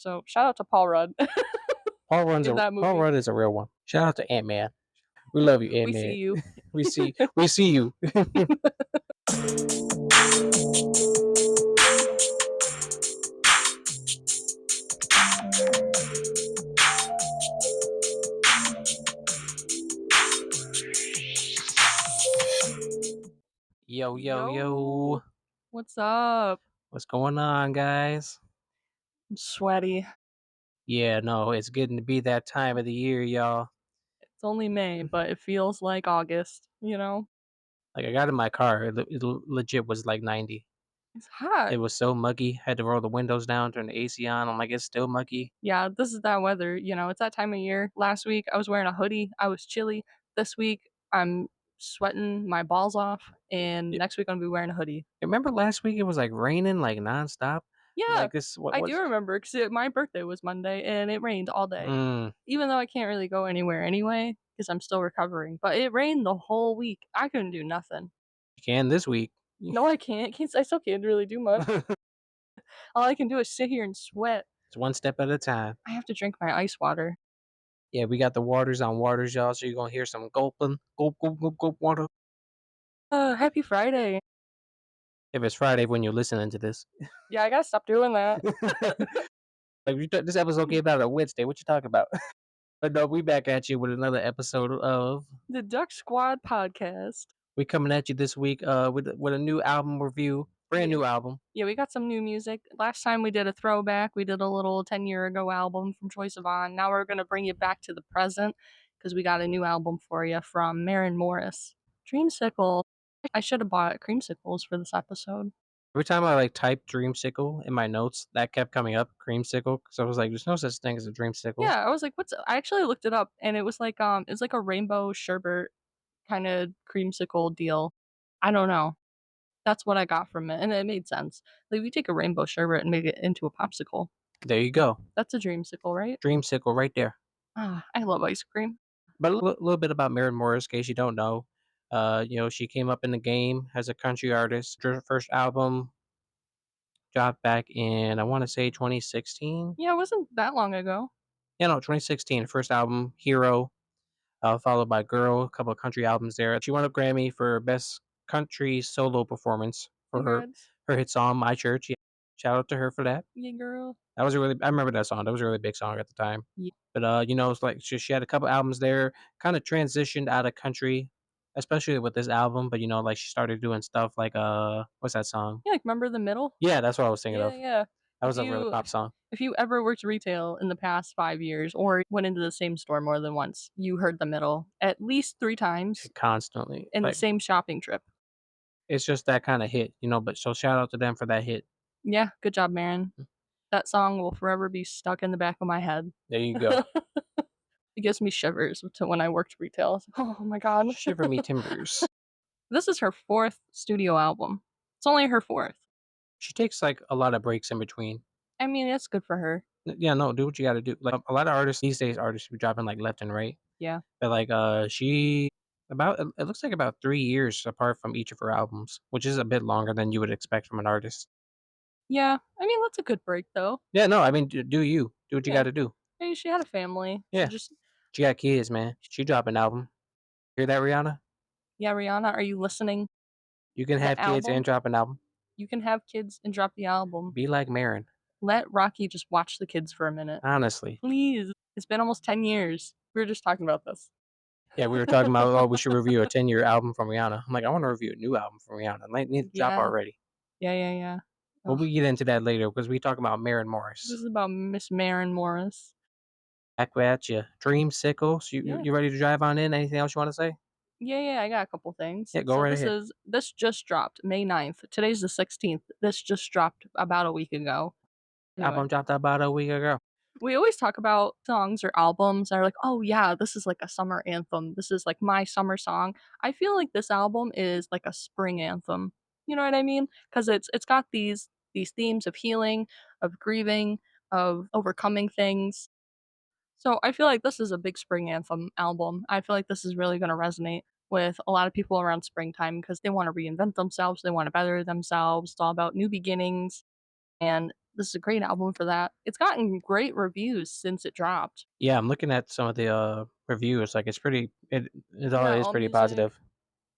So shout out to Paul Rudd in that Paul movie. Rudd is a real one. Shout out to Ant Man. We love you, Ant We see Man. you. We see you. Yo, yo, yo. Yo, what's up? What's going on, guys? I'm sweaty. Yeah, no, it's getting to be that time of the year, y'all. It's only May, but it feels like August, you know? Like I got in my car, legit was like 90. It's hot. It was so muggy. Had to roll the windows down, turn the AC on. I'm like, it's still muggy. Yeah, this is that weather, it's that time of year. Last week I was wearing a hoodie. I was chilly. This week I'm sweating my balls off, and Y- next week I'm gonna be wearing a hoodie. Remember last week it was like raining like nonstop. Yeah, Like this, what I do was? remember because my birthday was Monday and it rained all day. Mm, Even though I can't really go anywhere anyway because I'm still recovering, but it rained the whole week. I couldn't do nothing. you can this week. No, I can't. I still can't really do much. All I can do is sit here and sweat. It's one step at a time. I have to drink my ice water. Yeah, we got the waters on waters, y'all. So you're gonna hear some gulping, gulp, gulp, gulp, gulp, water. Happy Friday. If it's Friday when you're listening to this, Yeah, I gotta stop doing that. like this episode came out on Wednesday. What you talking about? But no, we back at you with another episode of. The Duck Squad podcast. We coming at you this week with a new album review, brand Yeah. new album. Yeah, we got some new music. Last time we did a throwback. We did a little 10-year ago album from Troye Sivan. Now we're gonna bring you back to the present because we got a new album for you from Maren Morris. Dreamsicle. I should have bought creamsicles for this episode. Every time I like typed dreamsicle in my notes, that kept coming up, creamsicle. So I was like, there's no such thing as a dreamsicle. Yeah, I was like, "What's?" I actually looked it up, and it's like a rainbow sherbet kind of creamsicle deal. I don't know. That's what I got from it, and it made sense. Like, if you take a rainbow sherbet and make it into a popsicle, There you go. that's a dreamsicle, right? Dreamsicle right there. Ah, I love ice cream. But a little bit about Maren Morris, in case you don't know. She came up in the game as a country artist. Her first album dropped back in, I want to say 2016. Yeah, it wasn't that long ago. Yeah, no, 2016. First album, Hero, followed by Girl, a couple of country albums there. She won a Grammy for Best Country Solo Performance for Congrats. her hit song "My Church." Yeah, shout out to her for that. Yeah, girl. That was a really I remember that song. That was a really big song at the time. Yeah. But it's like she had a couple albums there, kind of transitioned out of country, especially with this album. But like she started doing stuff like what's that song? Yeah, like, remember The Middle? Yeah, that's what I was thinking Yeah, of. yeah. That If was a really you pop song. if you ever worked retail in the past 5 years or went into the same store more than once, you heard The Middle at least 3 times Constantly, in the like same shopping trip. it's just that kind of hit. But so shout out to them for that hit. Yeah, good job, Maren. That song will forever be stuck in the back of my head. There you go. It gives me shivers to when I worked retail. It's like, oh my god. Shiver me timbers. This is her 4th studio album. It's only her 4th. She takes like a lot of breaks in between. I mean, it's good for her. Yeah, no, do what you got to do. Like a lot of artists these days, artists be dropping like left and right. Yeah. But like she about it looks like about 3 years apart from each of her albums, which is a bit longer than you would expect from an artist. Yeah. I mean, that's a good break though. Yeah, no, I mean do you do what you got Yeah. to do. I mean, she had a family. She Yeah, just she got kids, man. She dropped an album. Hear that, Rihanna? Yeah, Rihanna, are you listening? You can The have kids and album? drop an album. You can have kids and drop the album. Be like Marin. Let Rocky just watch the kids for a minute. Honestly. Please. It's been almost 10 years. We were just talking about this. Yeah, we were talking about we should review a 10-year album from Rihanna. I'm like, I want to review a new album from Rihanna. It might need to drop Yeah. already. Yeah, yeah, yeah. But Ugh. we get into that later because we talk about Maren Morris. This is about Miss Maren Morris. Back at you. Dreamsicle. So Yeah. you ready to drive on in? Anything else you want to say? Yeah, yeah, I got a couple things. Yeah, go So right ahead. this just dropped May 9th. Today's the 16th. This just dropped about a week ago. Anyway, Album dropped about a week ago. we always talk about songs or albums that are like, oh yeah, this is like a summer anthem. This is like my summer song. I feel like this album is like a spring anthem. You know what I mean? Because it's got these themes of healing, of grieving, of overcoming things. So I feel like this is a big spring anthem album. I feel like this is really going to resonate with a lot of people around springtime because they want to reinvent themselves, they want to better themselves. It's all about new beginnings, and this is a great album for that. It's gotten great reviews since it dropped. Yeah, I'm looking at some of the, reviews, like, it all Yeah, is pretty positive.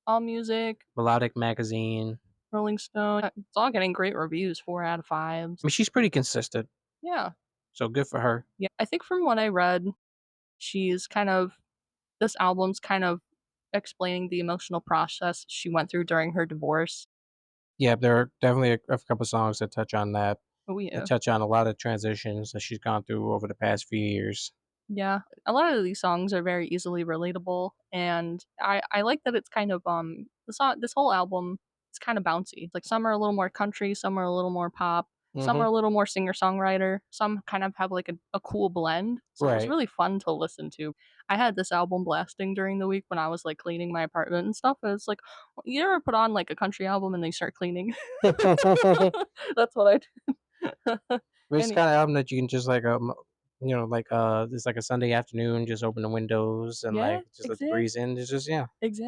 AllMusic, Melodic Magazine. Rolling Stone, it's all getting great reviews, 4 out of 5s. I mean, she's pretty consistent, Yeah. so good for her. Yeah, I think from what I read, she's kind of this album's kind of explaining the emotional process she went through during her divorce. Yeah, there are definitely a couple songs that touch on that. Oh, They yeah. touch on a lot of transitions that she's gone through over the past few years. Yeah, a lot of these songs are very easily relatable, and I like that it's kind of, this whole album is kinda bouncy. Like, some are a little more country, some are a little more pop, some are Mhm. a little more singer-songwriter, some kind of have, like, a cool blend, so it was Right. really fun to listen to. I had this album blasting during the week when I was, like, cleaning my apartment and stuff, and it's like, you ever put on, like, a country album and then you start cleaning? That's what I do. It's the Any kinda album that you can just, like, like, it's like a Sunday afternoon, just open the windows and, Yeah, like, just let the breeze in. It's just yeah,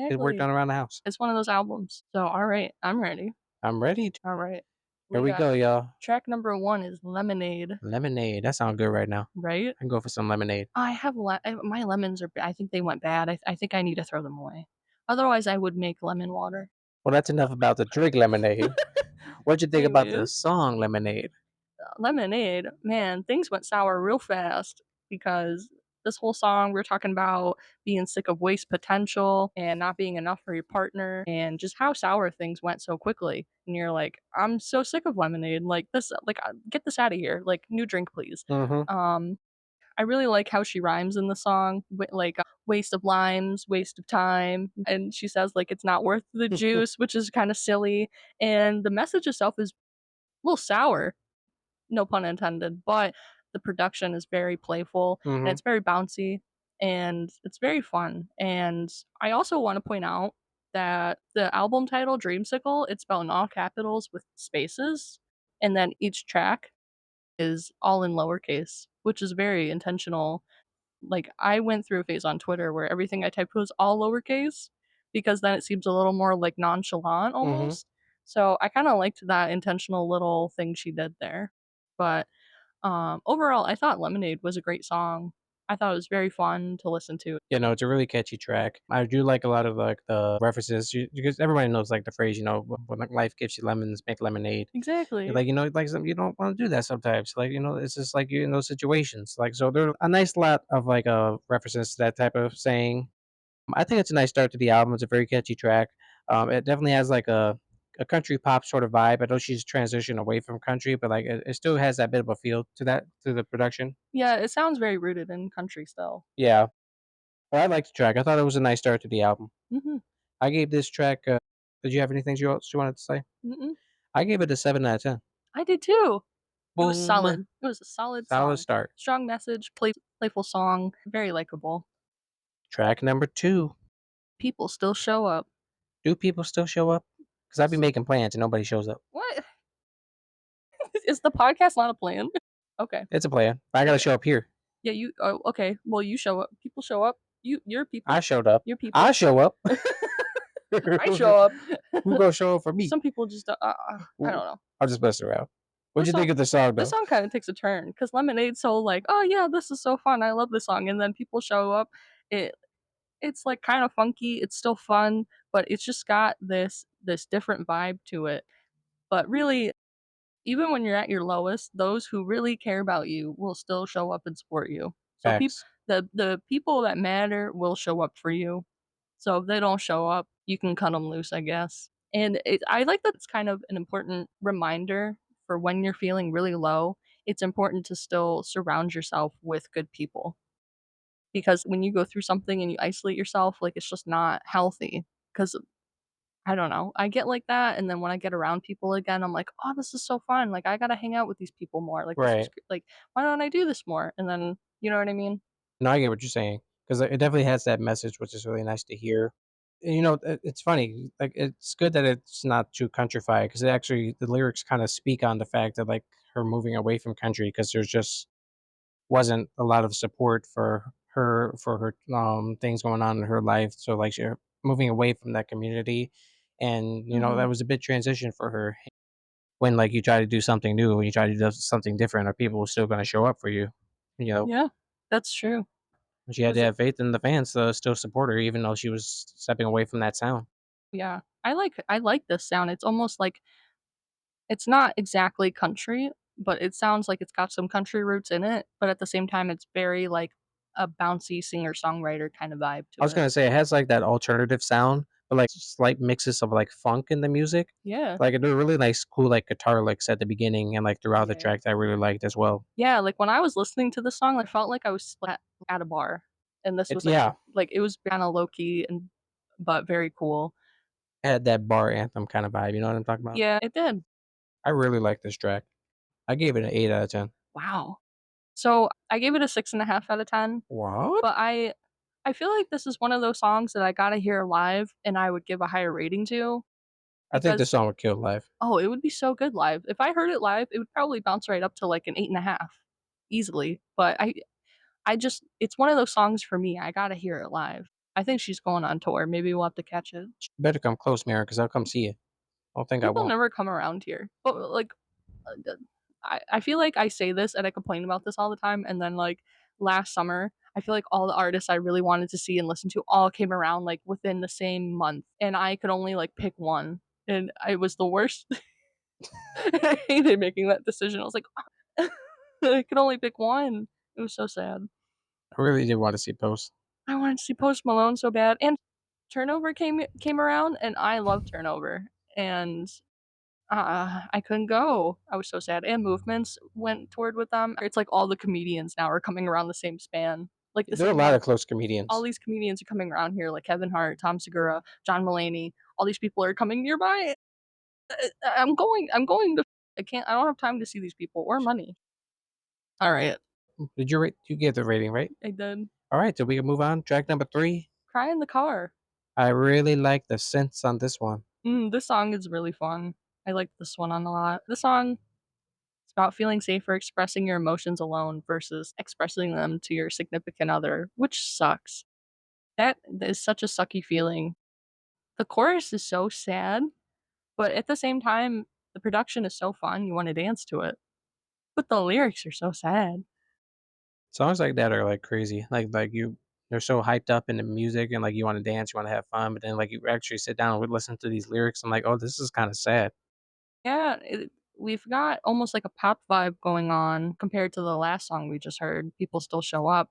get work exactly. done around the house. It's one of those albums. So, alright, I'm ready. I'm ready to Alright. here We we got go, y'all. track number 1 is Lemonade, Lemonade, that sounds good right now. right? I can go for some lemonade. I have my lemons are I think they went bad. I think I need to throw them away. Otherwise, I would make lemon water. Well, that's enough about the drink lemonade. What'd you think about the Anyways, song Lemonade? Lemonade, man, things went sour real fast because this whole song, we're talking about being sick of waste potential and not being enough for your partner and just how sour things went so quickly. And you're like, I'm so sick of lemonade. Like this, like get this out of here. Like new drink, please. Mhm. Um, I really like how she rhymes in the song, like waste of limes, waste of time, and she says like it's not worth the juice, which is kind of silly. And the message itself is a little sour, no pun intended, but the production is very playful and Mhm. it's very bouncy and it's very fun. And I also want to point out that the album title Dreamsicle, it's spelled in all capitals with spaces, and then each track is all in lowercase, which is very intentional. Like I went through a phase on Twitter where everything I typed was all lowercase because then it seems a little more like nonchalant Mhm. almost. So I kind of liked that intentional little thing she did there. But overall, I thought Lemonade was a great song. I thought it was very fun to listen to. You know, it's a really catchy track. I do like a lot of, like, the references because everybody knows, like, the phrase, "When, like, life gives you lemons, make lemonade." Exactly. Like, like, some you don't wanna do that sometimes. Like, it's just like you're in those situations. Like, so there are a nice lot of, like, references to that type of saying. I think it's a nice start to the album. It's a very catchy track. It definitely has, like, a country pop sort of vibe. I know she's transitioned away from country, but, like, it still has that bit of a feel to the production. Yeah, it sounds very rooted in country still. Yeah. But I liked the track. I thought it was a nice start to the album. Mhm. I gave this track, did you have anything you wanted to say? Mhm. I gave it a 7 out of 10. I did too. It was Boom. solid. It was a solid Solid song. start. Strong message, playful song, very likable. Track number 2. People still show up. Do people still show up? Because 'Cause I've been S making plans and nobody shows up. What? Is the podcast not a plan? Okay. It's a plan. I gotta Okay. show up here. Yeah, you oh, okay. Well, you show up. People show up. You're I people. showed up. You're I people. show up. I show up. Who gonna show up for me? Some people just don't I Who don't know. I'm just messing around. What'd This you song think of the song, this though? song kinda takes a turn because Lemonade's so like, "Oh, yeah, this is so fun. I love this song," and then people show up. It it's, like, kinda funky. It's still fun, but it's just got this different vibe to it. But really, even when you're at your lowest, those who really care about you will still show up and support you. So Facts. the people that matter will show up for you. So if they don't show up, you can cut them loose, I guess. And I like that it's kind of an important reminder for when you're feeling really low. It's important to still surround yourself with good people because when you go through something and you isolate yourself, like it's just not healthy. Because I don't know, I get like that, and then when I get around people again, I'm like, oh, this is so fun. Like I gotta hang out with these people more. Like this was Right. like, why don't I do this more? And then you know what I mean? No, I get what you're saying because it definitely has that message, which is really nice to hear. And, it's funny, like, it's good that it's not too countrified because it actually the lyrics kinda speak on the fact that, like, her moving away from country because there's just wasn't a lot of support for her, things going on in her life, so, like, she moving away from that community, and, that Hmm. was a big transition for her. when, like, you try to do something new, when you try to do something different, are people still gonna show up for you, you know? Yeah, that's true. She had to 'Cause have faith in the fans to still support her even though she was stepping away from that sound. yeah, I like this sound. It's almost like it's not exactly country, but it sounds like it's got some country roots in it, but at the same time, it's very, like, a bouncy singer-songwriter kinda vibe I to was it. gonna say it has, like, that alternative sound, but, like, slight mixes of, like, funk in the music. Yeah. Like, there are really nice, cool, like, guitar licks at the beginning and, like, throughout the Yeah. track that I really liked as well. Yeah, like, when I was listening to the song, I felt like I was at a bar, and this It's was, like yeah, it was kinda low key and but very cool. had that bar anthem kinda vibe, you know what I'm talking about? Yeah, it did. I really like this track. I gave it an 8 out of 10. Wow. So, I gave it a 6.5 out of 10, What? but I feel like this is one of those songs that I gotta hear live and I would give a higher rating to I think this because song would kill live. oh, it would be so good live. If I heard it live, it would probably bounce right up to, like, an 8.5 easily, but I just it's one of those songs for me, I gotta hear it live. I think she's going on tour, maybe we'll have to catch it. You better come close, Maren, because 'cause I'll come see you. I don't think I People won't. never come around here, but, like, the I feel like I say this and I complain about this all the time, and then, like, last summer, I feel like all the artists I really wanted to see and listen to all came around, like, within the same month, and I could only, like, pick one, and I was the worst. I hated making that decision. I was like, I could only pick one. It was so sad. I really did wanna see Post. I wanted to see Post Malone so bad, and Turnover came around, and I love Turnover, and, I couldn't go. I was so sad, and Movements went toured with them. It's like all the comedians now are coming around the same span, like, the There are a same lot month. of close All comedians. these comedians are coming around here, like Kevin Hart, Tom Segura, John Mulaney. All these people are coming nearby. I'm going to I don't have time to see these people or money. Alright, Did you rate you gave the rating, right? I did. Alright, so we can move on. Track number 3. Cry in the car. I really like the synths on this one. This song is really fun. I like this one on a lot. This song is about feeling safer expressing your emotions alone versus expressing them to your significant other, which sucks. That is such a sucky feeling. The chorus is so sad, but at the same time, the production is so fun, you wanna dance to it. But the lyrics are so sad. Songs like that are, like, crazy. Like, you're so hyped up in the music and, like, you wanna dance, you wanna have fun, but then, like, you actually sit down and listen to these lyrics, I'm like, "Oh, this is kinda sad." Yeah, we've got almost like a pop vibe going on compared to the last song we just heard, People Still Show Up.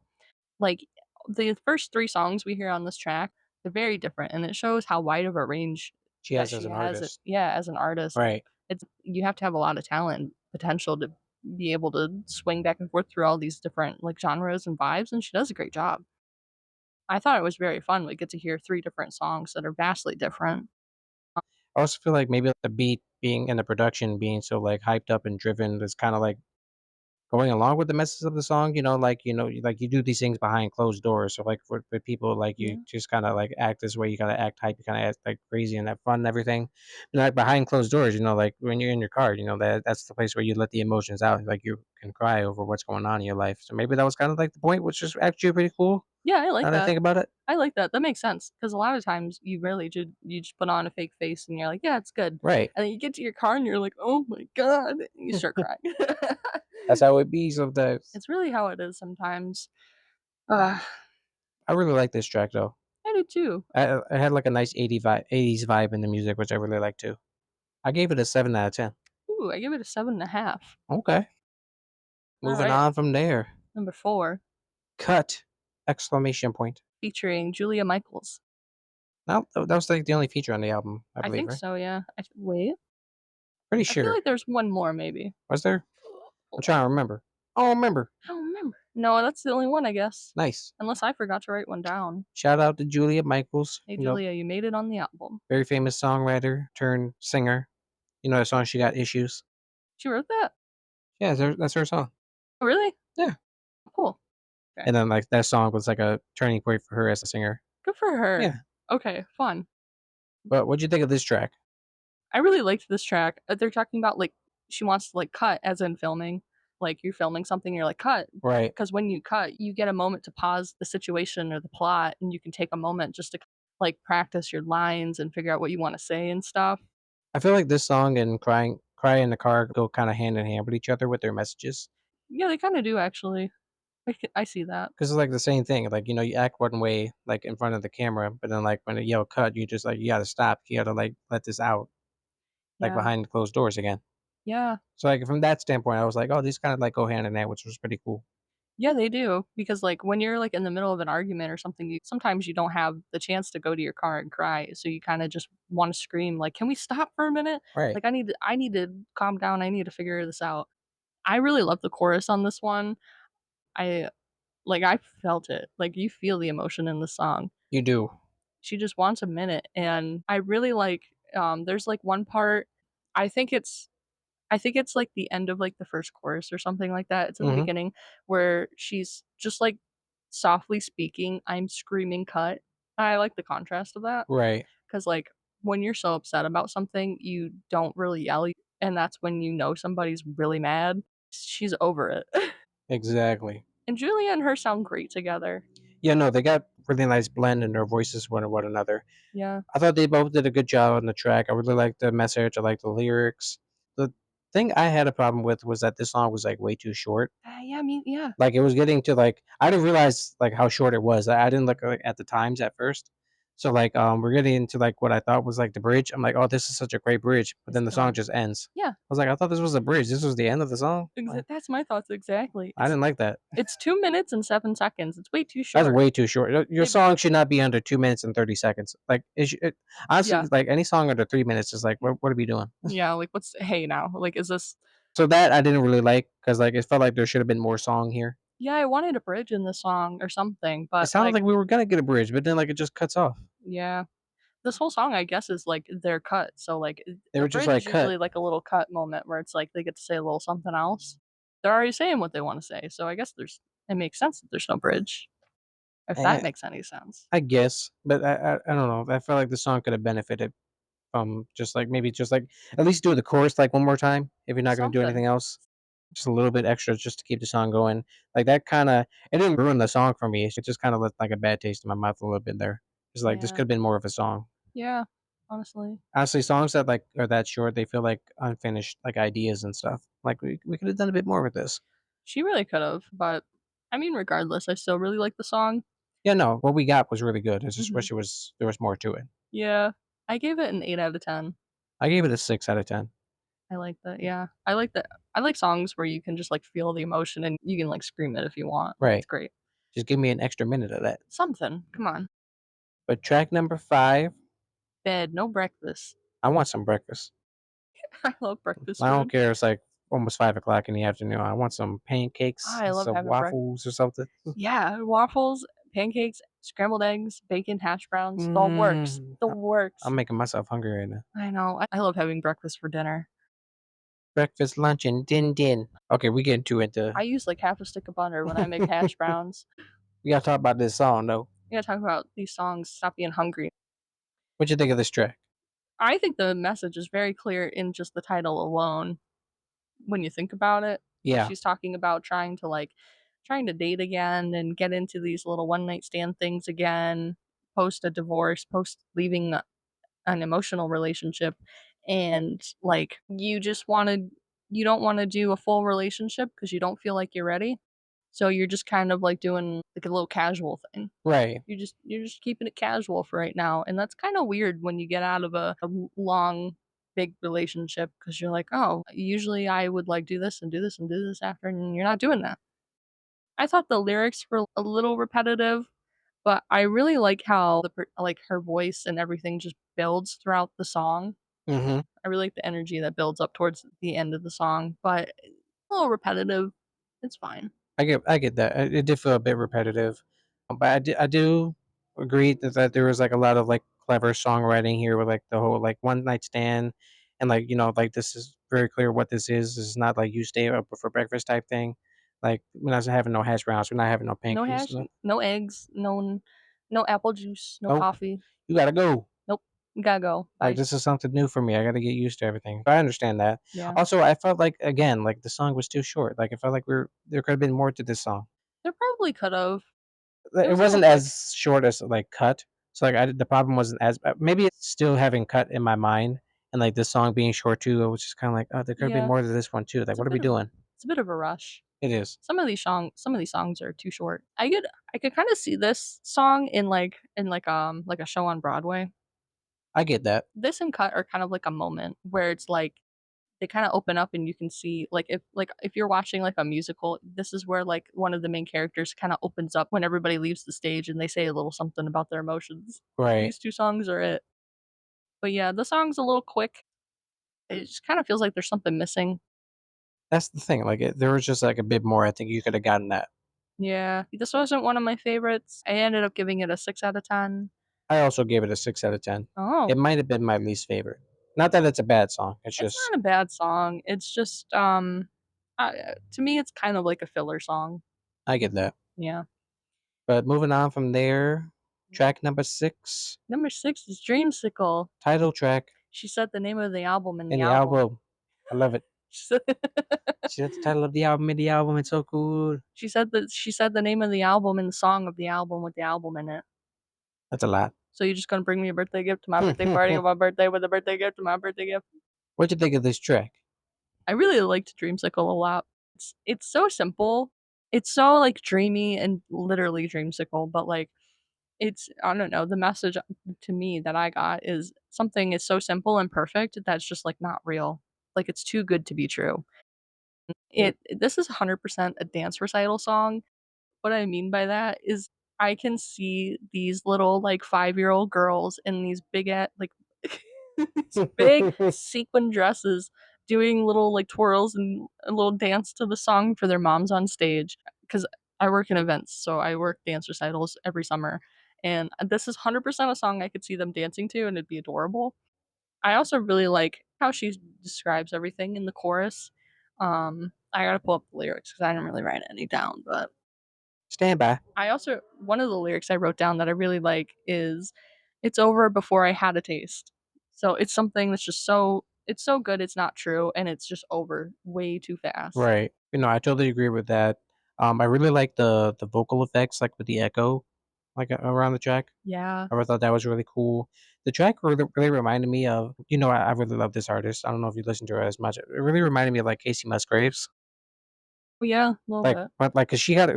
Like, the first 3 songs we hear on this track, they're very different, and it shows how wide of a range She that has as she an has it artist. yeah, as an artist. Right. It's you have to have a lot of talent and potential to be able to swing back and forth through all these different, like, genres and vibes, and she does a great job. I thought it was very fun, we get to hear 3 different songs that are vastly different. I also feel like maybe, like, the beat being and the production being so, like, hyped up and driven is kinda, like, going along with the message of the song, like, you do these things behind closed doors, so, like, for people, like, you Yeah. just kinda, like, act this way, you gotta act hype, you kinda act, like, crazy and have fun and everything. And, like, behind closed doors, like, when you're in your car, that's the place where you let the emotions out, like, you can cry over what's going on in your life. So maybe that was kinda, like, the point, which is actually pretty cool, Yeah, I like now that I that. think about it. I like that, that makes sense because a lot of times you really you just put on a fake face and you're like, "Yeah, it's good." Right. And then you get to your car and you're like, "Oh my god," and you start crying. That's how it be sometimes. It's really how it is sometimes. Ugh, I really like this track, though. I do too. I had, like, a nice 80s vibe in the music, which I really like too. I gave it a 7 out of 10. Ooh, I give it a 7.5. Okay. Moving Alright, on from there. number 4, Cut! Exclamation point. featuring Julia Michaels. No, that was, like, the only feature on the album, I I believe, think right? so, yeah. Wait, Pretty I feel sure. like there's one more maybe. Was there? I'm Hold on, trying to remember. Oh, remember. I don't remember. No, that's the only one, I guess. Nice. Unless I forgot to write one down. Shout out to Julia Michaels, Hey, Julia, you made it on the album. very famous songwriter turned singer. You know that song, "She Got Issues"? She wrote that? Yeah, that's her song. Oh, really? Yeah. Cool. Okay. And then, like, that song was, like, a turning point for her as a singer. Good for her. Yeah. Okay, fun. But what'd you think of this track? I really liked this track. They're talking about, like, she wants to, like, cut as in filming. Like, you're filming something, you're like, "Cut." Right. Because when you cut, you get a moment to pause the situation or the plot, and you can take a moment just to, like, practice your lines and figure out what you wanna say and stuff. I feel like this song and cry in the car go kinda hand in hand with each other with their messages. Yeah, they kinda do actually. I see that. 'Cause it's, like, the same thing, like, you act one way, like, in front of the camera, but then, like, when they yell cut, you just, like, you gotta stop, you gotta, like, let this out, like, Yeah. behind closed doors again. Yeah. So, like, from that standpoint, I was like, "Oh, these kinda, like, go hand in hand," which was pretty cool. Yeah, they do, because, like, when you're, like, in the middle of an argument or something, you sometimes you don't have the chance to go to your car and cry, so you kinda just wanna scream, like, "Can we stop for a minute? Right. Like, I need to calm down, I need to figure this out." I really love the chorus on this one. I I felt it, like, you feel the emotion in the song. You do. She just wants a minute, and I really like, there's, like, one part I think it's I think it's, like, the end of, like, the 1st chorus or something like that, it's in the Mhm. beginning, where she's just, like, softly speaking, "I'm screaming cut." I like the contrast of that, Right. 'cause, like, when you're so upset about something, you don't really yell, and that's when you know somebody's really mad. She's over it. Exactly. And Julia and her sound great together. Yeah, no, they got really nice blend in their voices one another. Yeah. I thought they both did a good job on the track. I really liked the message, I liked the lyrics. The thing I had a problem with was that this song was, like, way too short. Yeah, I mean yeah. Like, it was getting to, like I didn't realize, like, how short it was. I didn't look, at the times at first. So, like, we're getting into, like, what I thought was, like, the bridge. I'm like, "Oh, this is such a great bridge," but It's then the song not. just ends. Yeah, I was like, "I thought this was a bridge. This was the end of the song?" that's my thoughts exactly. I didn't like that. It's 2 minutes and 7 seconds, it's way too That's short. way too short. Your They song should not be under 2 minutes and 30 seconds. Like, it honestly, yeah, like, any song under 3 minutes is like, "What are we doing?" yeah, like, what's hey, now, like, is this So that I didn't really like because like, it felt like there should have been more song here. yeah, I wanted a bridge in the song or something, It but, sounded like we were gonna get a bridge, but then, like, it just cuts off. yeah. This whole song, I guess, is, like, their cut, so, like, They a were just bridge like, is "Cut." usually, like, a little cut moment where it's, like, they get to say a little something else. They're already saying what they wanna say, so I guess there's it makes sense that there's no bridge, if that Eh, makes any sense. I guess, but I don't know. I felt like the song could have benefited from just, like, maybe just, like, at least do the chorus, like, one more time if you're not gonna do Something. anything else. Just a little bit extra just to keep the song going. Like, that kinda it didn't ruin the song for me. It just kinda left, like, a bad taste in my mouth a little bit there. It's like, this Yeah. could've been more of a song. Yeah, honestly. Honestly, songs that, like, are that short, they feel like unfinished, like, ideas and stuff. Like, we could've done a bit more with this. She really could've, but, I mean, regardless, I still really like the song. Yeah, no, what we got was really good. It's just Mhm. wish there was more to it. Yeah. I gave it an 8 out of 10. I gave it a 6 out of 10. I like that, yeah. I like songs where you can just, like, feel the emotion and you can, like, scream it if you want. It's Right. great. Just give me an extra minute of that. Something, come on. But track number 5, Bed, no breakfast. I want some breakfast. I love breakfast I don't food. care, it's, like, almost 5 o'clock in the afternoon. I want some pancakes, I love some having waffles or something. yeah, waffles, pancakes, scrambled eggs, bacon, hash browns, the works, Mm, the I'm works. making myself hungry right now. I know, I love having breakfast for dinner. Breakfast, lunch, and din. Okay, we getting too into I use, like, half a stick of butter when I make hash browns. we gotta talk about this song, though. We gotta talk about these songs, Stop Being Hungry. What'd you think of this track? I think the message is very clear in just the title alone when you think about it. Yeah, She's talking about trying to date again and get into these little one night stand things again, post a divorce, post leaving an emotional relationship, and, like, you don't wanna do a full relationship because you don't feel like you're ready, so you're just kind of, like, doing, like, a little casual thing. right, You're just keeping it casual for right now, and that's kinda weird when you get out of a long, big relationship because 'cause you're like, "Oh, usually I would, like, do this and do this and do this after," and you're not doing that. I thought the lyrics were a little repetitive, but I really like how her voice and everything just builds throughout the song. mhm. I really like the energy that builds up towards the end of the song, but a little repetitive. It's fine. I get that. It did feel a bit repetitive, but I do agree that there was, like, a lot of, like, clever songwriting here with, like, the whole, like, one night stand and, like, like, this is very clear what this is. This is not like you stay up for breakfast type thing. Like, we're not having no hash browns. We're not having no No pancakes. hash, no eggs, no apple juice, no Nope. coffee. You gotta go. Nope. Gotta go. Like, Bye. this is something new for me. I gotta get used to everything. But I understand that. Yeah. Also, I felt like, again, like, the song was too short. Like, I felt like there could have been more to this song. There probably could've. It It was a little wasn't quick. as short as, like, Cut. So, like, the problem wasn't as maybe it's still having Cut in my mind And like this song being short too, I was just kind of like, oh, there could have been Yeah, more to this one too. Like, it's a what are we bit of doing? it's a bit of a rush. It is. Some of these songs are too short. I could kinda see this song in like a show on Broadway. I get that. This and Cut are kind of like a moment where it's like they kinda open up and you can see if you're watching, like, a musical, this is where, like, one of the main characters kinda opens up when everybody leaves the stage and they say a little something about their emotions. Right. These 2 songs are it. But yeah, the song's a little quick. It just kinda feels like there's something missing. That's the thing. Like, there was just like a bit more. I think you could have gotten that. Yeah, this wasn't one of my favorites. I ended up giving it a 6 out of 10. I also gave it a 6 out of 10. Oh, It might have been my least favorite. Not that it's a bad song. It's it's just not a bad song. It's just, to me, it's kind of like a filler song. I get that. Yeah. But moving on from there, track number 6, Number 6 is Dreamsicle. title track She said the name of the album in in the the album. album. I love it. She said See, that's the title of the album in the album. It's so cool. she said the name of the album and the song of the album with the album in it. That's a lot. "So you're just gonna bring me a birthday gift to my birthday party on my birthday with a birthday gift to my birthday gift?" What'd you think of this track? I really liked Dreamsicle a lot. It's so simple. It's so, like, dreamy and literally dreamsicle, but, like, it's I don't know, the message to me that I got is something is so simple and perfect that's just, like, not real. Like, it's too good to be true. This is 100% a dance recital song. What I mean by that is I can see these little, like, five-year-old girls in these big at like, these big sequin dresses doing little, like, twirls and a little dance to the song for their moms on stage. Because I work in events, so I work dance recitals every summer, and this is 100% a song I could see them dancing to, and it'd be adorable. I also really like how she describes everything in the chorus. I gotta pull up the lyrics because I didn't really write any down, but Stand by. I also one of the lyrics I wrote down that I really like is, "It's over before I had a taste." So it's something that's just it's so good it's not true, and it's just over way too fast. Right. I totally agree with that. I really like the vocal effects, like with the echo, like around the track. Yeah. I thought that was really cool. The track really reminded me of, I really love this artist. I don't know if you listen to her as much. It really reminded me of like Casey Musgraves. Well, yeah, a little Like, bit. but like, cause she kind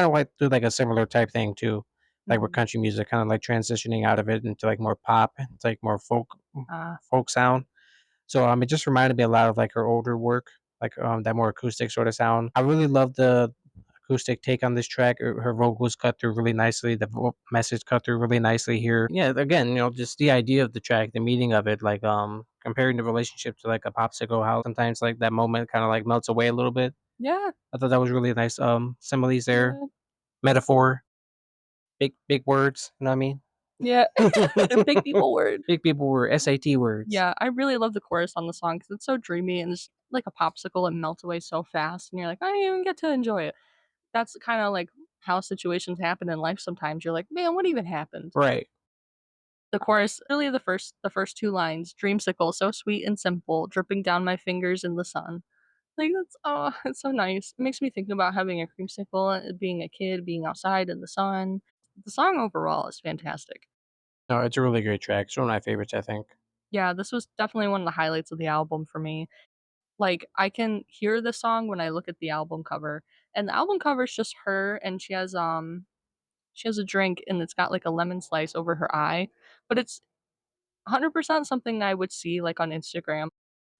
of like do like a similar type thing too, like with Mhm. country music, kind of like transitioning out of it into like more pop, it's like more Ah, folk sound. So, it just reminded me a lot of, like, her older work, like, that more acoustic sorta sound. I really love the acoustic take on this track. Her vocals cut through really nicely, the message cut through really nicely here. Yeah, again, just the idea of the track, the meaning of it, like, comparing the relationship to, like, a popsicle, how sometimes, like, that moment kinda, like, melts away a little bit. yeah, I thought that was really nice, similes there. yeah, Metaphor, big words, you know what I mean? yeah. Big people word. Big people were SAT words. Yeah, I really love the chorus on the song because it's so dreamy and it's like a popsicle, and melts away so fast, and you're like, "I didn't even get to enjoy it." That's kinda like how situations happen in life sometimes. You're like, "Man, what even happened?" Right. The chorus really the first 2 lines, "Dreamsicle, so sweet and simple, dripping down my fingers in the sun." Like, that's oh, it's so nice. It makes me think about having a creamsicle, being a kid, being outside in the sun. The song overall is fantastic. No, it's a really great track. It's one of my favorites, I think. Yeah, this was definitely one of the highlights of the album for me. Like, I can hear the song when I look at the album cover, and the album cover is just her, and she has a drink, and it's got, like, a lemon slice over her eye, but it's 100% something I would see, like, on Instagram.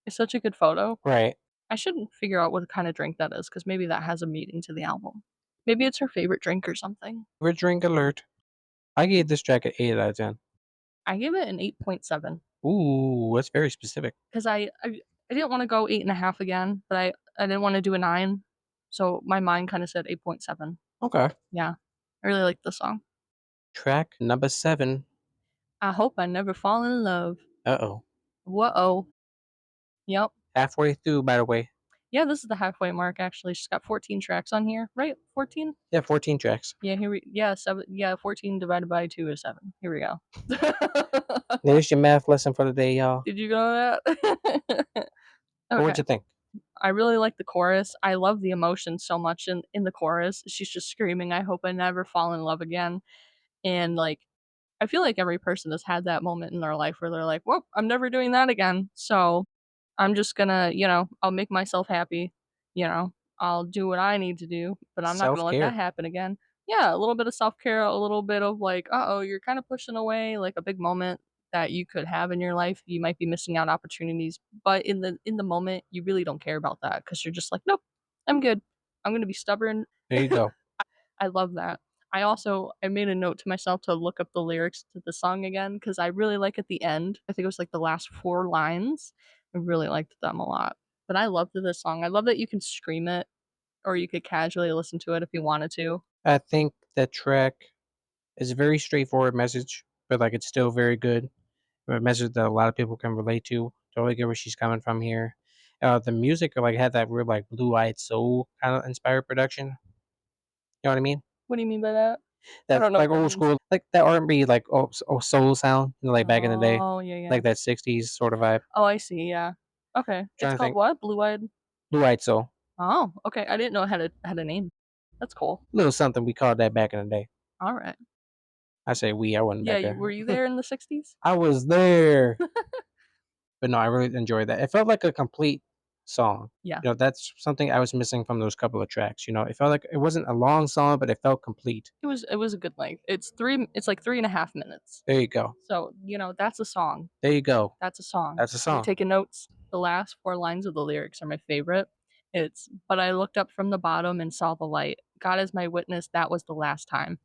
It's such a good photo. Right. I should figure out what kinda drink that is, because maybe that has a meaning to the album. Maybe it's her favorite drink or something. Favorite drink alert. I gave this track an 8 out of 10. I gave it an 8.7 Ooh, that's very specific. 'cause I didn't wanna go 8.5 again, but I didn't wanna do a 9, so my mind kinda said 8.7. Okay. Yeah. I really like the song. Track number 7. I hope I never fall in love. Uh-oh. Whoa. Yep. Halfway through, by the way. Yeah, this is the halfway mark, actually. She's got 14 tracks on here, right? 14? Yeah, 14 tracks. Yeah, here we yeah, 7 yeah, 14 divided by 2 is 7. Here we go. There's your math lesson for the day, y'all. Did you know that? What'd Okay. you think? I really like the chorus. I love the emotion so much in the chorus. She's just screaming, "I hope I never fall in love again." And, like, I feel like every person has had that moment in their life where they're like, "Well, I'm never doing that again. So I'm just gonna, I'll make myself happy. I'll do what I need to do, but I'm not gonna let that Self-care. happen again." Yeah, a little bit of self care, a little bit of like, oh, you're kind of pushing away like a big moment that you could have in your life. You might be missing out opportunities, but in the moment, you really don't care about that because you're just like, nope, I'm good. I'm gonna be stubborn. There you go. I love that. I made a note to myself to look up the lyrics to the song again because I really like at the end. I think it was like the last 4 lines. I really liked them a lot. But I loved this song. I love that you can scream it or you could casually listen to it if you wanted to. I think that track is a very straightforward message, but, like, it's still very good. A message that a lot of people can relate to. Totally get where she's coming from here. The music, like, had that real, like, Blue-Eyed Soul kinda inspired production. You know what I mean? What do you mean by that? I That's, don't know like, what that old means. school, like, that R&B, like, soul sound, like, back in the day, Oh, yeah, yeah. like that '60s sort of vibe. Oh, I see, yeah. Okay. It's Trying to called think. what? Blue-Eyed. Blue-Eyed Soul. Oh, okay. I didn't know it had a name. That's cool. Little something we called that back in the day. Alright. I say we, I wasn't Yeah, back you were there. you there in the '60s? I was there, but no, I really enjoyed that. It felt like a complete song. Yeah. That's something I was missing from those couple of tracks. It felt like it wasn't a long song, but it felt complete. It was a good length. It's like 3.5 minutes. There you go. So, that's a song. There you go. That's a song. That's a You're song. taking notes? The last 4 lines of the lyrics are my favorite. It's, "But I looked up from the bottom and saw the light. God is my witness, that was the last time."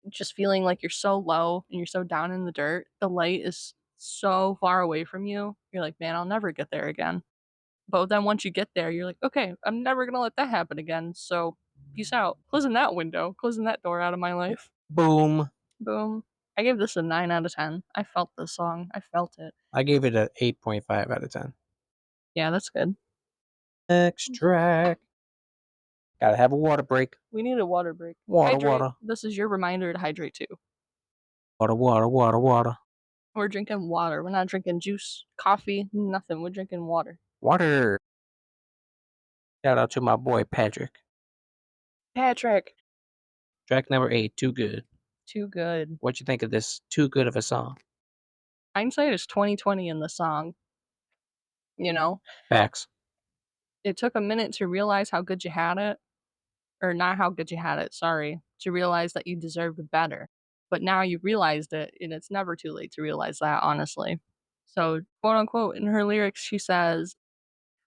Just feeling like you're so low and you're so down in the dirt, the light is so far away from you. You're like, "Man, I'll never get there again." But then once you get there, you're like, "Okay, I'm never gonna let that happen again, so peace out." Closing that window, closing that door out of my life. Boom. Boom. I gave this a 9 out of 10. I felt this song. I felt it. I gave it a 8.5 out of 10. Yeah, that's good. Next track. Gotta have a water break. We need a water break. Water, Hydrate. water. This is your reminder to hydrate too. Water, water, water, water. We're drinking water. We're not drinking juice, coffee, nothing. We're drinking water. Water. Shout out to my boy Patrick. Patrick. Track number 8, Too Good. Too good. What you think of this too good of a song? Hindsight is 2020 in the song. You know, Facts. it took a minute to realize how good you had it, or not how good you had it, sorry, to realize that you deserved better. But now you realized it, and it's never too late to realize that, honestly. So, quote unquote, in her lyrics, she says,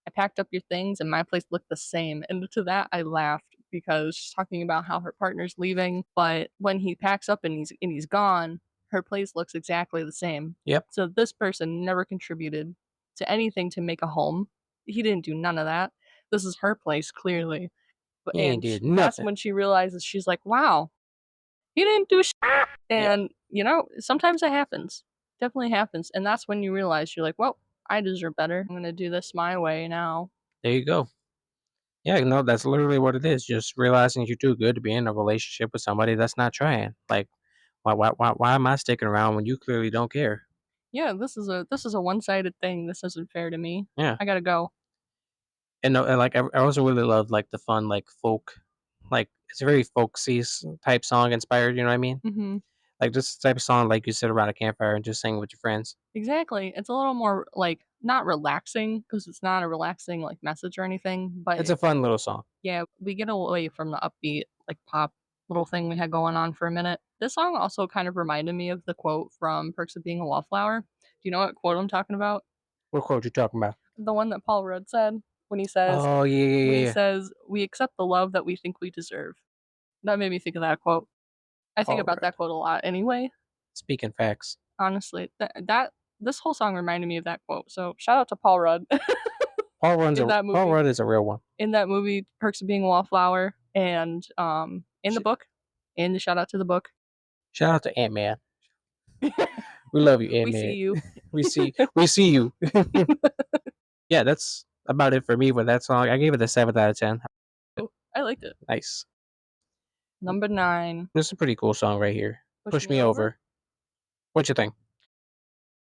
"I packed up your things and my place looked the same." And to that, I laughed because she's talking about how her partner's leaving, but when he packs up and he's gone, her place looks exactly the same. Yep. So this person never contributed to anything to make a home. He didn't do none of that. This is her place, clearly. But He ain't did that's nothing. when she realizes she's like, "Wow, he didn't do Yep. and, sometimes it happens. Definitely happens, and that's when you realize you're like, "Well, I deserve better. I'm gonna do this my way now." There you go. Yeah, no, that's literally what it is. Just realizing you're too good to be in a relationship with somebody that's not trying. Like, why am I sticking around when you clearly don't care? Yeah, this is a one-sided thing. This isn't fair to me. Yeah. I gotta go. And no, and like I also really love like the fun like folk, like it's a very folksy type song inspired. You know what I mean? Mhm. Like this type of song like you sit around a campfire and just sing with your friends. Exactly. It's a little more, like, not relaxing because it's not a relaxing, like, message or anything, It's but a fun little song. yeah, we get away from the upbeat, like, pop little thing we had going on for a minute. This song also kind of reminded me of the quote from Perks of Being a Wallflower. Do you know what quote I'm talking about? What quote you talking about? The one that Paul Rudd said when he says Oh yeah, yeah, when yeah, he yeah. says, "We accept the love that we think we deserve." That made me think of that quote. I think All about right. that quote a lot anyway, Speaking facts. honestly. That this whole song reminded me of that quote, so shout out to Paul Rudd in that Paul movie Rudd is a real one. Perks of Being a Wallflower, and, in the Sh- book, and shout out to the book. Shout out to Ant Man. We love you, Ant We see Man. you. We see you. Yeah, that's about it for me with that song. I gave it a 7 out of 10. Oh, I liked it. Nice. Number 9, This is a pretty cool song right here. Push Push Me me Over. over. What you think?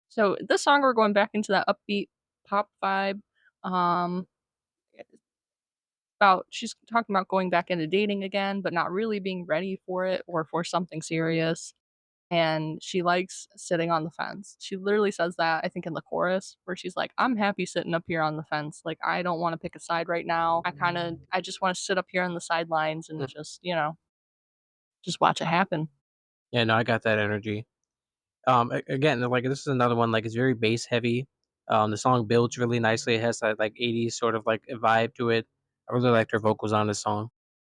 So, this song, we're going back into that upbeat pop vibe, um, about she's talking about going back into dating again, but not really being ready for it or for something serious. and she likes sitting on the fence. She literally says that, I think, in the chorus, where she's like, "I'm happy sitting up here on the fence. Like, I don't wanna pick a side right now. I just wanna sit up here on the sidelines and Mm. just, just watch it happen." Yeah, no, I got that energy. Again, like, this is another one, like, it's very bass heavy. The song builds really nicely. It has that, like, 80s sort of, like, a vibe to it. I really liked her vocals on this song.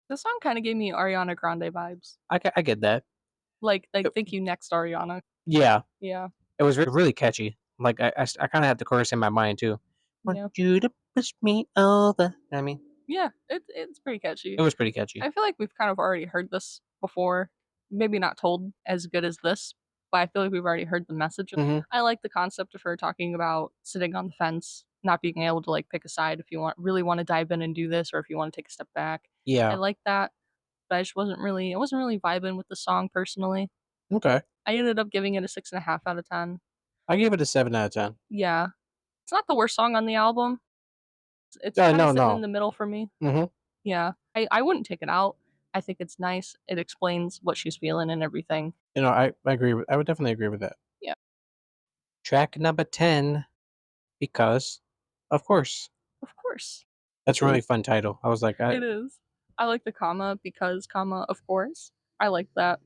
The song kinda gave me Ariana Grande vibes. I get that. Like, It "Thank you, next Ariana." Yeah, Yeah, it was really catchy. Like, I kinda had the chorus in my mind too. "Want yeah. you to push me over." I mean, Yeah, it's pretty catchy. it was pretty catchy. I feel like we've kind of already heard this before, maybe not told as good as this, but I feel like we've already heard the message. Mhm. I like the concept of her talking about sitting on the fence, not being able to, like, pick a side if you really wanna dive in and do this or if you wanna take a step back. I Yeah. like that, but I wasn't really vibing with the song personally. Okay. I ended up giving it a 6.5 out of 10. I gave it a 7 out of 10. Yeah. It's not the worst song on the album. It's kinda No, sitting in no. the middle for me. Mhm. Yeah. I wouldn't take it out. I think it's nice. It explains what she's feeling and everything. I agree with I would definitely agree with that. Yeah, Track number 10, "Because," of course. of course. That's a really fun title. I was like, It is. I like the comma, because, comma, of course. I like that.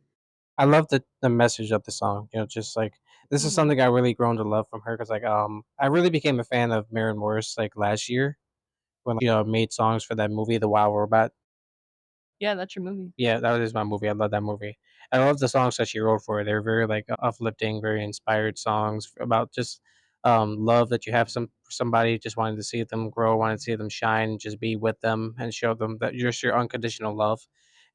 I love the message of the song, just, like, this is Mhm. something I really grown to love from her because, like, I really became a fan of Maren Morris, like, last year when, made songs for that movie, The Wild Robot. Yeah, that's your movie. Yeah, that is my movie. I love that movie. I love the songs that she wrote for it. They're very, like, uplifting, very inspired songs about just, love that you have for somebody, just wanting to see them grow, wanting to see them shine, just be with them and show them that just your unconditional love.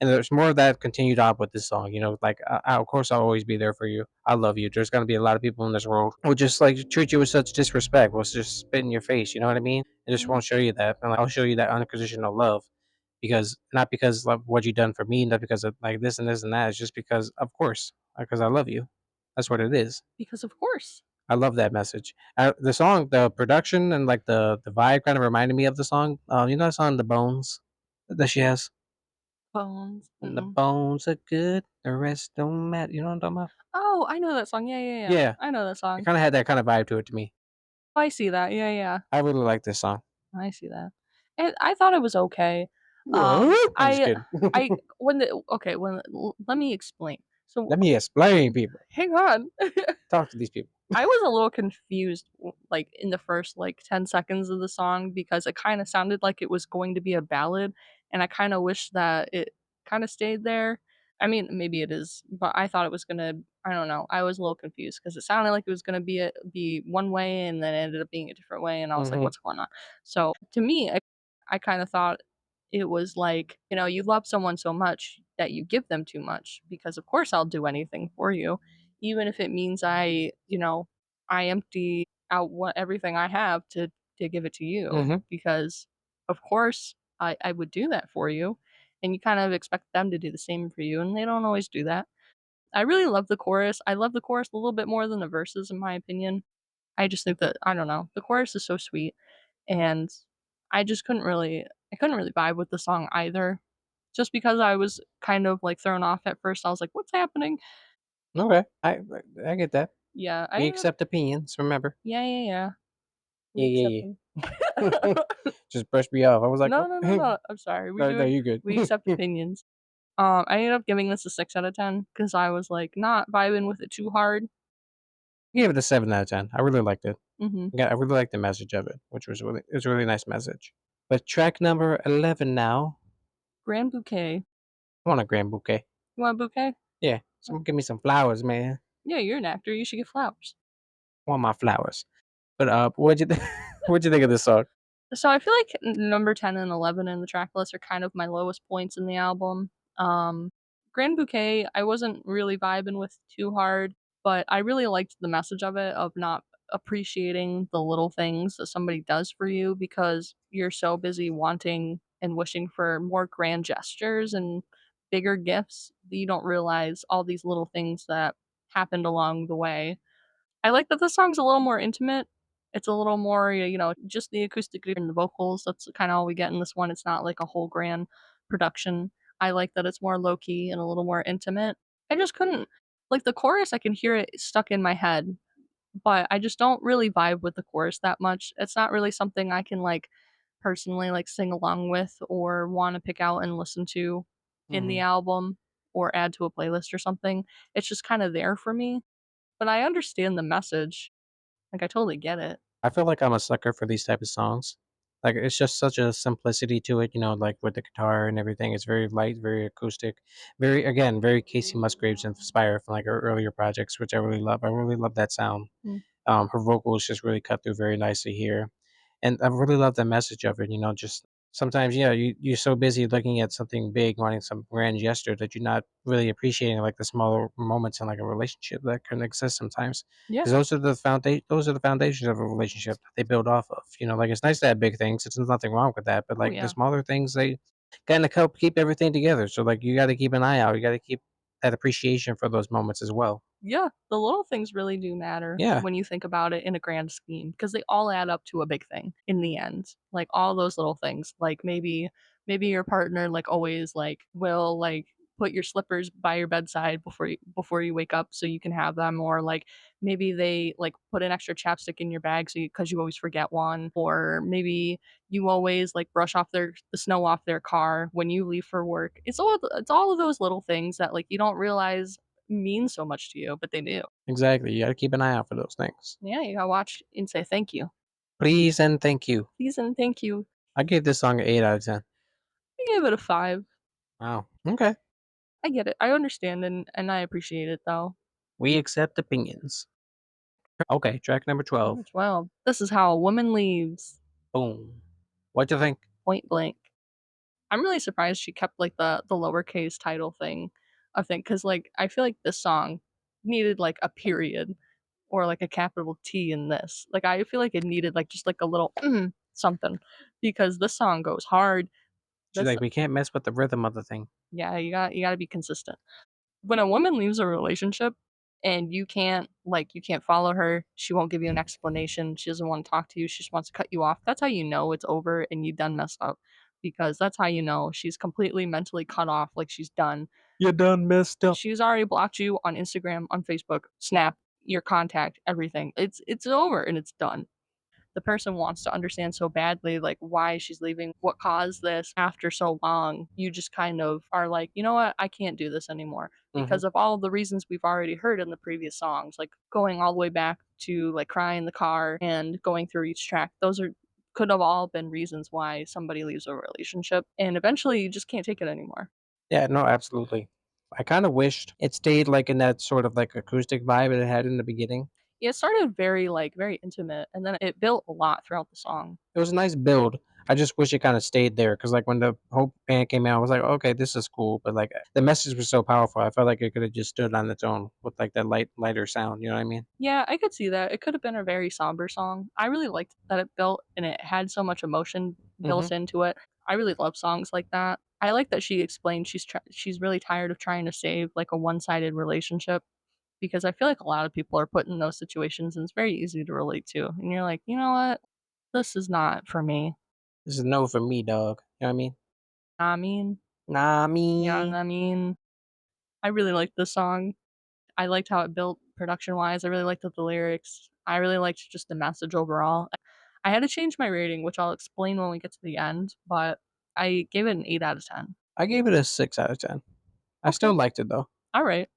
And there's more of that continued on with this song, like, of course, I'll always be there for you. I love you. There's gonna be a lot of people in this world who just, like, treat you with such disrespect, will just spit in your face, you know what I mean? They just Mhm. won't show you that. And, like, I'll show you that unconditional love. Because not because of what you done for me, not because of, like, this and that, it's just because, of course, because I love you. That's what it is. Because of course. I love that message. The song, the production and, like, the vibe kinda reminded me of the song, you know that song, "The Bones" that she has? Bones. "When the Mm-mm. bones are good, the rest don't matter." You know what I'm talking about? Oh, I know that song. Yeah, yeah, yeah. Yeah. I know that It song. kinda had that kinda vibe to it to me. I see that. Yeah, yeah. I really like this song. I see that. And I thought it was okay. I'm just kidding. I when the okay, when let me explain. So, Let me explain, people. hang on. Talk to these people. I was a little confused, like, in the first, like, 10 seconds of the song because it kinda sounded like it was going to be a ballad, and I kinda wish that it kinda stayed there. I mean, maybe it is, but I thought it was gonna I don't know, I was a little confused because it sounded like it was gonna be one way and then it ended up being a different way, and I was like, Mhm. "What's going on?" So, to me, I kinda thought it was like, you love someone so much that you give them too much because, of course, I'll do anything for you, even if it means I empty out what everything I have to give it to you Mhm. because, of course, I would do that for you, and you kind of expect them to do the same for you, and they don't always do that. I really love the chorus. I love the chorus a little bit more than the verses, in my opinion. I just think that I don't know, the chorus is so sweet, and I couldn't really vibe with the song either, just because I was kind of, like, thrown off at first. I was like, "What's happening?" Okay. I get that. Yeah, I We ended up accept opinions, remember? yeah, yeah, yeah. We Yeah, accept yeah, them. yeah. Just brushed me off. I was like, No, "Oh." no, no, no, I'm sorry, No, you good. we accept opinions. I ended up giving this a 6 out of 10 because I was, like, not vibing with it too hard. I gave it a 7 out of 10. I really liked it. Mhm. Yeah, I really liked the message of it, which was really it was a really nice message. But track number 11 now. Grand Bouquet. I want a grand bouquet. You want a bouquet? Yeah, someone give me some flowers, man. Yeah, you're an actor, you should get flowers. I want my flowers. But, what'd you what'd you think of this song? So I feel like number 10 and 11 in the track list are kind of my lowest points in the album. Grand Bouquet, I wasn't really vibing with too hard, but I really liked the message of it of not appreciating the little things that somebody does for you because you're so busy wanting and wishing for more grand gestures and bigger gifts that you don't realize all these little things that happened along the way. I like that the song's a little more intimate. It's a little more, just the acoustic guitar and the vocals. That's kinda all we get in this one. It's not like a whole grand production. I like that it's more low key and a little more intimate. I just couldn't Like, the chorus, I can hear it stuck in my head, but I just don't really vibe with the chorus that much. It's not really something I can, like, personally, like, sing along with or wanna pick out and listen to in the Mhm. album or add to a playlist or something. It's just kinda there for me, but I understand the message. Like, I totally get it. I feel like I'm a sucker for these type of songs. Like, it's just such a simplicity to it, like, with the guitar and everything. It's very light, very acoustic, very again, very Casey Musgraves inspired from, like, her earlier projects, which I really love. I really love that sound. Mm. Her vocals just really cut through very nicely here. And I really love the message of it, just sometimes, yeah, you're so busy looking at something big, wanting some grand gesture that you're not really appreciating like the smaller moments in like a relationship that can exist sometimes. Yeah. Because those are the foundations of a relationship that they build off of. Like it's nice to have big things. It's nothing wrong with that. But Oh, like the yeah. smaller things, they kind of help keep everything together. So like you got to keep an eye out. You got to keep that appreciation for those moments as well. Yeah, the little things really do matter Yeah, when you think about it in a grand scheme because they all add up to a big thing in the end. Like all those little things, like maybe your partner like always like will like put your slippers by your bedside before you wake up so you can have them, or like maybe they like put an extra chapstick in your bag so because you always forget one, or maybe you always like brush off the snow off their car when you leave for work. It's all of those little things that like you don't realize mean so much to you, but they do. exactly. You got to keep an eye out for those things. Yeah, you gotta watch and say thank you. Please and thank you. Please and thank you. I gave this song an 8 out of 10. I give it a 5. Wow. Okay. I get it. I understand and I appreciate it though. We accept opinions. Okay, track number 12. Number 12. This is how a woman leaves. Boom. What you think? Point blank. I'm really surprised she kept like the lowercase title thing I think because like I feel like this song needed like a period or like a capital T in this. Like I feel like it needed like just like a little something because this song goes hard. She's This like, we can't mess with the rhythm of the thing. Yeah, you gotta be consistent. When a woman leaves a relationship and you can't follow her, she won't give you an explanation, she doesn't wanna talk to you, she just wants to cut you off, that's how you know it's over and you done messed up, because that's how you know she's completely mentally cut off, like, she's done. You done messed up. She's already blocked you on Instagram, on Facebook, Snap, your contact, everything. It's over and it's done. The person wants to understand so badly like why she's leaving, what caused this after so long. You just kind of are like, you know what, I can't do this anymore Hmm. because of all the reasons we've already heard in the previous songs, like going all the way back to like cry in the car and going through each track. Those are could have all been reasons why somebody leaves a relationship and eventually you just can't take it anymore. Yeah, no, absolutely. I kind of wished it stayed like in that sort of like acoustic vibe it had in the beginning. Yeah, it started very intimate and then it built a lot throughout the song. It was a nice build. I just wish it kind of stayed there because, like, when the whole band came out, I was like, okay, this is cool. But like, the message was so powerful. I felt like it could have just stood on its own with like that lighter sound. You know what I mean? Yeah, I could see that. It could have been a very somber song. I really liked that it built and it had so much emotion Hmm. built into it. I really love songs like that. I like that she explained she's really tired of trying to save like a one-sided relationship because I feel like a lot of people are put in those situations and it's very easy to relate to. And you're like, "You know what? This is not for me." This is no for me, dog. You know what I mean? I mean, Nah, yeah, me. I mean, I really liked this song. I liked how it built production-wise, I really liked the lyrics, I really liked just the message overall. I had to change my rating, which I'll explain when we get to the end, but I gave it an 8 out of 10. I gave it a 6 out of 10. I Okay, still liked it though. alright,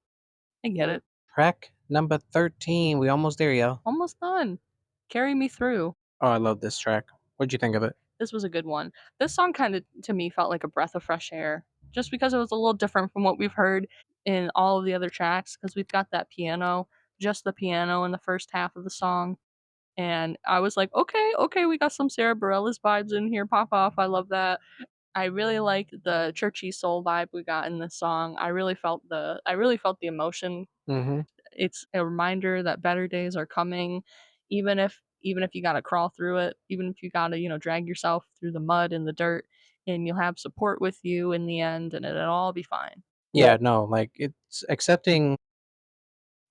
I get it. Track number 13. We almost there, yo. Almost done. Carry Me Through. Oh, I love this track. What'd you think of it? This was a good one. This song kinda, to me, felt like a breath of fresh air, just because it was a little different from what we've heard in all of the other tracks. Because 'cause we've got that piano, just the piano in the first half of the song. And I was like, "Okay, okay, we got some Sarah Bareilles vibes in here, pop off, I love that." I really liked the churchy soul vibe we got in this song. I really felt the emotion. Mhm. It's a reminder that better days are coming, even if you gotta crawl through it, even if you gotta, drag yourself through the mud and the dirt, and you'll have support with you in the end, and it'll all be fine. Yeah, no, like, it's accepting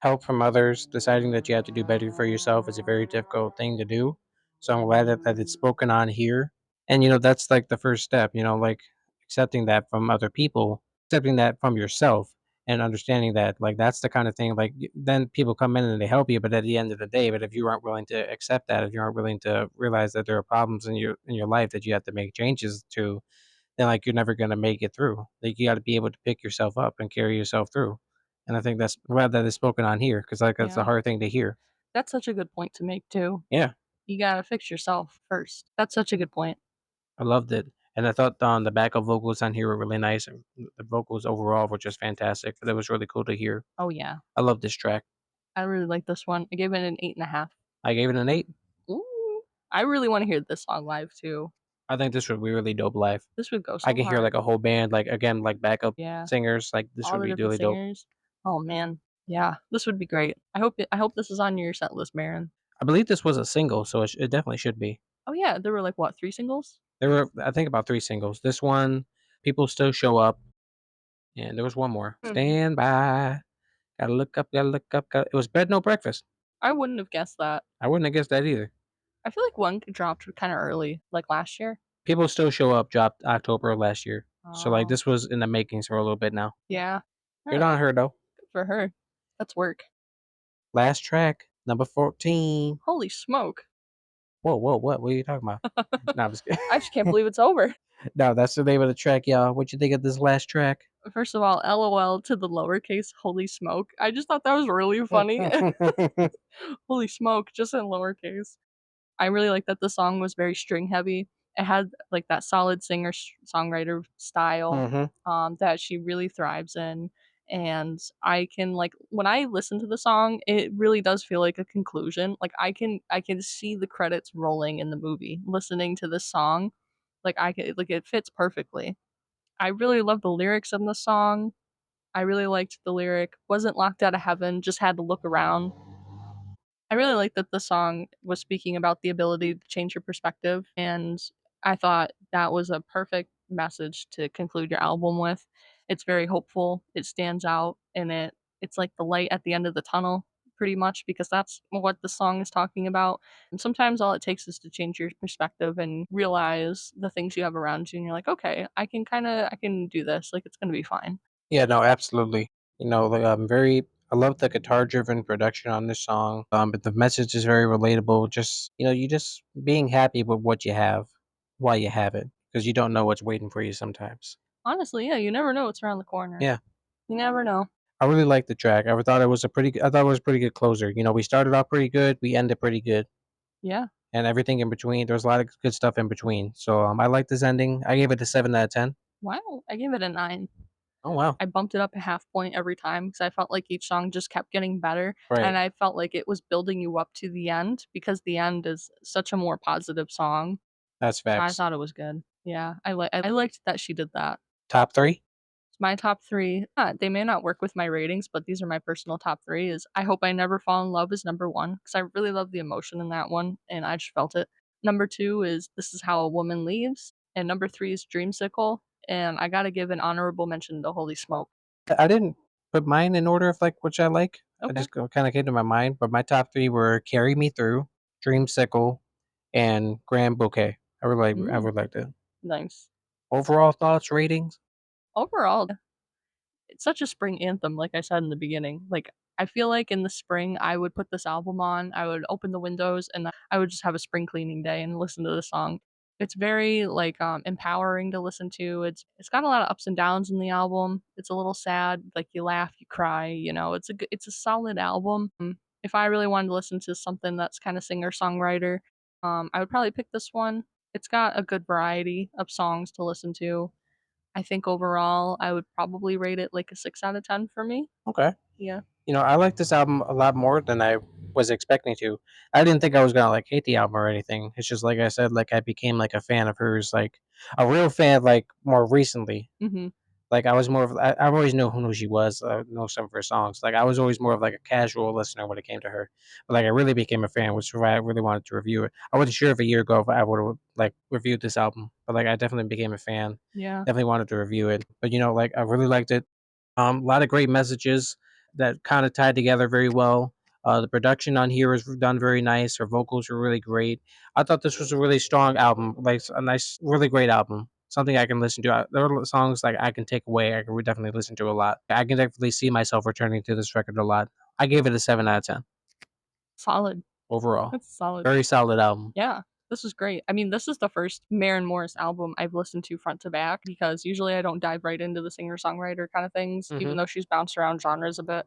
help from others, deciding that you have to do better for yourself is a very difficult thing to do. So I'm glad that it's spoken on here. And, that's like the first step, like accepting that from other people, accepting that from yourself, and understanding that, like, that's the kind of thing, like, then people come in and they help you, but at the end of the day, but if you aren't willing to accept that, if you aren't willing to realize that there are problems in your life that you have to make changes to, then, like, you're never gonna make it through. Like, you gotta be able to pick yourself up and carry yourself through, and I think that's I'm glad that it's spoken on here because like, that's a Yeah. hard thing to hear. That's such a good point to make too. Yeah, You gotta fix yourself first. That's such a good point. I loved it, and I thought, the backup vocals on here were really nice, and the vocals overall were just fantastic. That was really cool to hear. Oh, yeah. I love this track. I really like this one. I gave it an 8.5. I gave it an 8. Ooh. I really wanna hear this song live too. I think this would be really dope live. This would go I so can hear, hard. like, a whole band, like, again, like, backup Yeah. singers, like, this All would the be different really dope. singers. Oh, man. Yeah. This would be great. I hope this is on your set list, Maren. I believe this was a single, so it definitely should be. Oh, yeah. There were, like, what, 3 singles? There were, I think, about 3 singles. This one, "People Still Show Up," and there was one more, Mhm. "Stand By." Gotta look up, it was Bed No Breakfast. I wouldn't have guessed that. I wouldn't have guessed that either. I feel like one dropped kinda early, like, last year. People Still Show Up dropped October of last year. So, like, Oh, this was in the makings for a little bit now. yeah. Good on Alright. her, though. Good for her. That's work. Last track, number 14. Holy smoke. Whoa, whoa, what? What are you talking about? No, I'm just kidding. I just can't believe it's over. No, that's the name of the track, y'all. What you think of this last track? First of all, LOL to the lowercase, holy smoke. I just thought that was really funny. Holy smoke, just in lowercase. I really like that the song was very string heavy. It had, like, that solid singer-songwriter style, Mhm. that she really thrives in, and I can, like when I listen to the song, it really does feel like a conclusion. Like, I can see the credits rolling in the movie, listening to this song. Like, I could like, it fits perfectly. I really love the lyrics in the song. I really liked the lyric, "Wasn't locked out of heaven, just had to look around." I really like that the song was speaking about the ability to change your perspective, and I thought that was a perfect message to conclude your album with. It's very hopeful, it stands out, and it's like the light at the end of the tunnel pretty much because that's what the song is talking about. And sometimes all it takes is to change your perspective and realize the things you have around you and you're like, "Okay, I can do this, like, it's gonna be fine." Yeah, no, absolutely. Like, I love the guitar-driven production on this song, but the message is very relatable. Just, you just being happy with what you have while you have it, because you don't know what's waiting for you sometimes. Honestly, yeah, you never know what's around the corner. Yeah. You never know. I really like the track. I thought it was a pretty good closer. We started off pretty good, we ended pretty good, Yeah. and everything in between. There's a lot of good stuff in between. So, I like this ending. I gave it a 7 out of 10. Wow, I gave it a 9. Oh, wow. I bumped it up a half point every time because I felt like each song just kept getting better, Right. and I felt like it was building you up to the end because the end is such a more positive song, That's so I facts. thought it was good. Yeah, I liked that she did that. Top 3? My top 3, they may not work with my ratings, but these are my personal top 3 is I Hope I Never Fall in Love is number 1 because I really love the emotion in that one, and I just felt it. Number 2 is This Is How a Woman Leaves, and number 3 is Dreamsicle, and I gotta give an honorable mention to Holy Smoke. I didn't put mine in order of, like, which I like. I Okay. just kinda came to my mind, but my top 3 were "Carry Me Through," "Dreamsicle," and "Grand Bouquet." I Mm, would like to nice. overall thoughts, ratings? Overall, it's such a spring anthem, like I said in the beginning. Like, I feel like in the spring, I would put this album on, I would open the windows, and I would just have a spring cleaning day and listen to the song. It's very, like, empowering to listen to. It's got a lot of ups and downs in the album. It's a little sad, like, you laugh, you cry, it's a solid album. If I really wanted to listen to something that's kinda singer-songwriter, I would probably pick this one. It's got a good variety of songs to listen to. I think overall, I would probably rate it like a 6 out of 10 for me. Okay. Yeah. I like this album a lot more than I was expecting to. I didn't think I was gonna, like, hate the album or anything. It's just like I said, like, I became, like, a fan of hers, like, a real fan, like, more recently. Mhm. Like, I was more of I've always known who she was, know some of her songs. Like, I was always more of, like, a casual listener when it came to her. But, like, I really became a fan, which is why I really wanted to review it. I wasn't sure if a year ago if I would've, like, reviewed this album, but, like, I definitely became a fan. Yeah. Definitely wanted to review it. But, like, I really liked it. A lot of great messages that kinda tied together very well. The production on here was done very nice. Her vocals were really great. I thought this was a really strong album, like, a nice really great album. something I can listen to. There are songs like I can take away. I can definitely listen to a lot. I can definitely see myself returning to this record a lot. I gave it a 7 out of 10 Solid. overall. That's solid. Very solid album. Yeah, this was great. I mean, this is the first Maren Morris album I've listened to front to back because usually I don't dive right into the singer-songwriter kind of things, Hmm. even though she's bounced around genres a bit.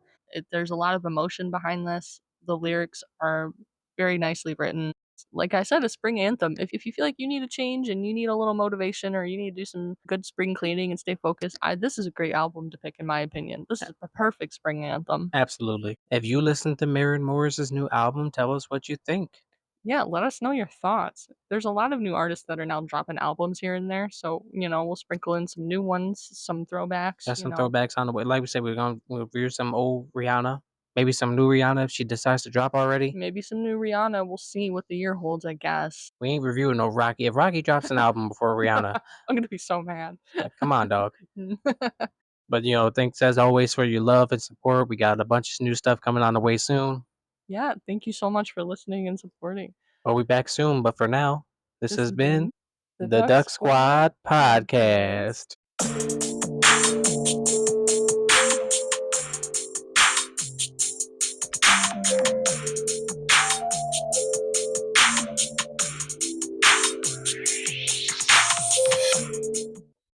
There's a lot of emotion behind this. The lyrics are very nicely written. Like I said, a spring anthem. If you feel like you need a change and you need a little motivation or you need to do some good spring cleaning and stay focused, this is a great album to pick, in my opinion. This is a perfect spring anthem. Absolutely. If you listen to Maren Morris's new album, tell us what you think. Yeah, let us know your thoughts. There's a lot of new artists that are now dropping albums here and there, so, we'll sprinkle in some new ones, some throwbacks, Got some throwbacks on the way. Like we said, we'll review some old Rihanna, maybe some new Rihanna if she decides to drop already. maybe some new Rihanna. We'll see what the year holds, I guess. We ain't reviewing no Rocky. If Rocky drops an album before Rihanna, I'm gonna be so mad. come on, dog. But thanks as always for your love and support. We got a bunch of new stuff coming on the way soon. Yeah, thank you so much for listening and supporting. We'll be back soon. But for now, this This has has been been the the Duck Duck Squad Squad Podcast. Podcast.